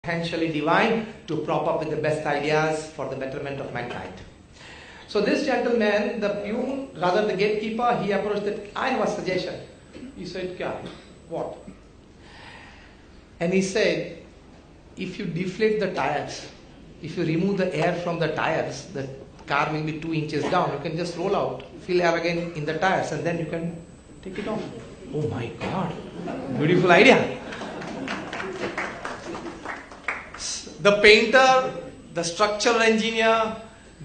potentially divine to prop up with the best ideas for the betterment of mankind. So this gentleman, the peon, rather the gatekeeper, he approached that, I have a suggestion. He said, Kya? What? And he said, if you deflate the tires, if you remove the air from the tires, the car will be 2 inches down. You can just roll out, fill air again in the tires, and then you can take it off. Oh my God, beautiful idea. The painter, the structural engineer,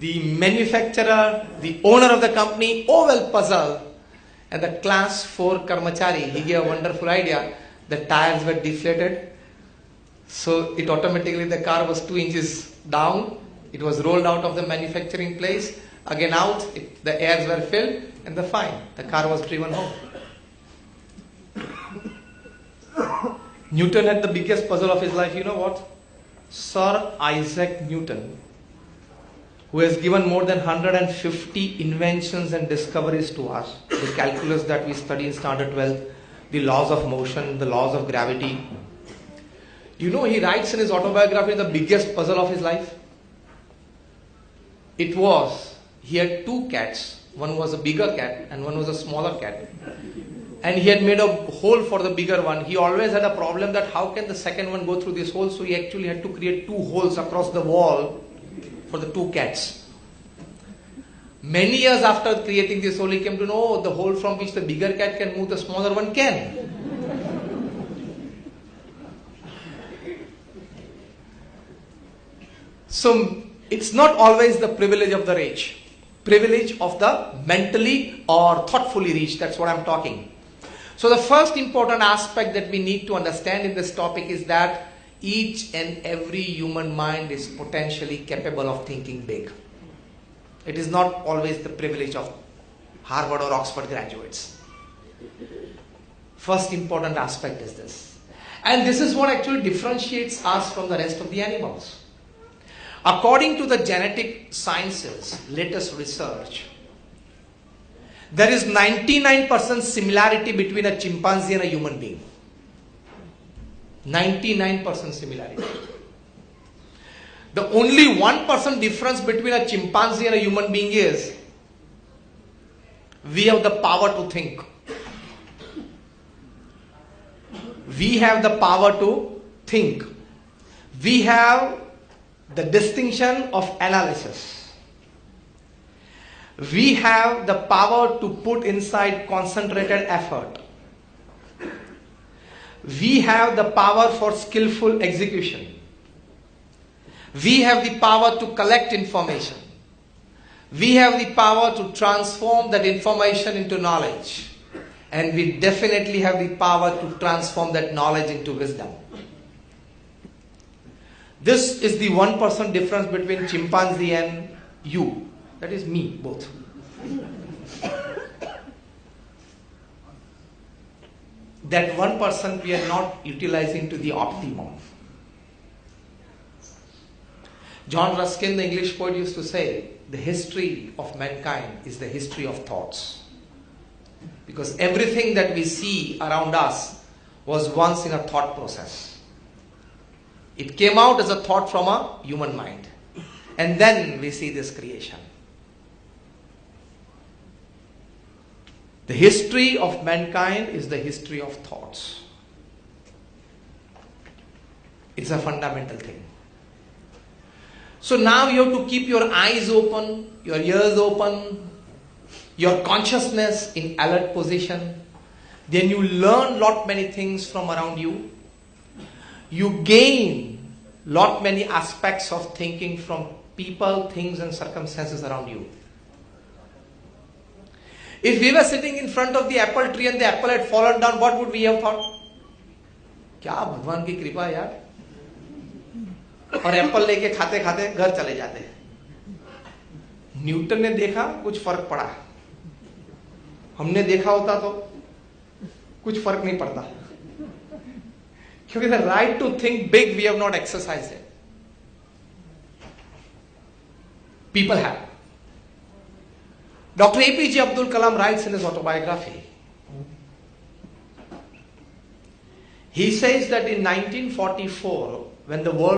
the manufacturer, the owner of the company, all well puzzled. And the class 4 karmachari, he gave a wonderful idea. The tires were deflated. So it automatically, the car was 2 inches down. It was rolled out of the manufacturing place. Again out, the airs were filled, and the car was driven home. Newton had the biggest puzzle of his life. You know what? Sir Isaac Newton, who has given more than 150 inventions and discoveries to us. The calculus that we study in Standard 12, the laws of motion, the laws of gravity. You know, he writes in his autobiography the biggest puzzle of his life. It was, he had 2 cats. One was a bigger cat and one was a smaller cat. And he had made a hole for the bigger one. He always had a problem that how can the second one go through this hole, so he actually had to create 2 holes across the wall for the 2 cats. Many years after creating this hole, he came to know the hole from which the bigger cat can move, the smaller one can. So it's not always the privilege of the rich. Privilege of the mentally or thoughtfully rich, that's what I'm talking. So the first important aspect that we need to understand in this topic is that each and every human mind is potentially capable of thinking big. It is not always the privilege of Harvard or Oxford graduates. First important aspect is this. And this is what actually differentiates us from the rest of the animals. According to the genetic sciences, latest research, there is 99% similarity between a chimpanzee and a human being. 99% similarity. The only 1% difference between a chimpanzee and a human being is we have the power to think. We have the power to think. We have the distinction of analysis. We have the power to put inside concentrated effort. We have the power for skillful execution. We have the power to collect information. We have the power to transform that information into knowledge. And we definitely have the power to transform that knowledge into wisdom. This is the 1% difference between chimpanzee and you. That is me, both. That 1% we are not utilizing to the optimum. John Ruskin, the English poet, used to say, the history of mankind is the history of thoughts. Because everything that we see around us was once in a thought process. It came out as a thought from a human mind. And then we see this creation. The history of mankind is the history of thoughts. It's a fundamental thing. So now you have to keep your eyes open, your ears open, your consciousness in alert position. Then you learn lot many things from around you. You gain lot many aspects of thinking from people, things and circumstances around you. If we were sitting in front of the apple tree and the apple had fallen down, what would we have thought? क्या भगवान की कृपा यार, और Apple लेके खाते खाते घर चले जाते। न्यूटन ने देखा, कुछ फर्क पड़ा। हमने देखा होता तो कुछ फर्क नहीं पड़ता, क्योंकि the right to think big we have not exercised it. People have. Dr. APJ Abdul Kalam writes in his autobiography, he says that in 1944, when the world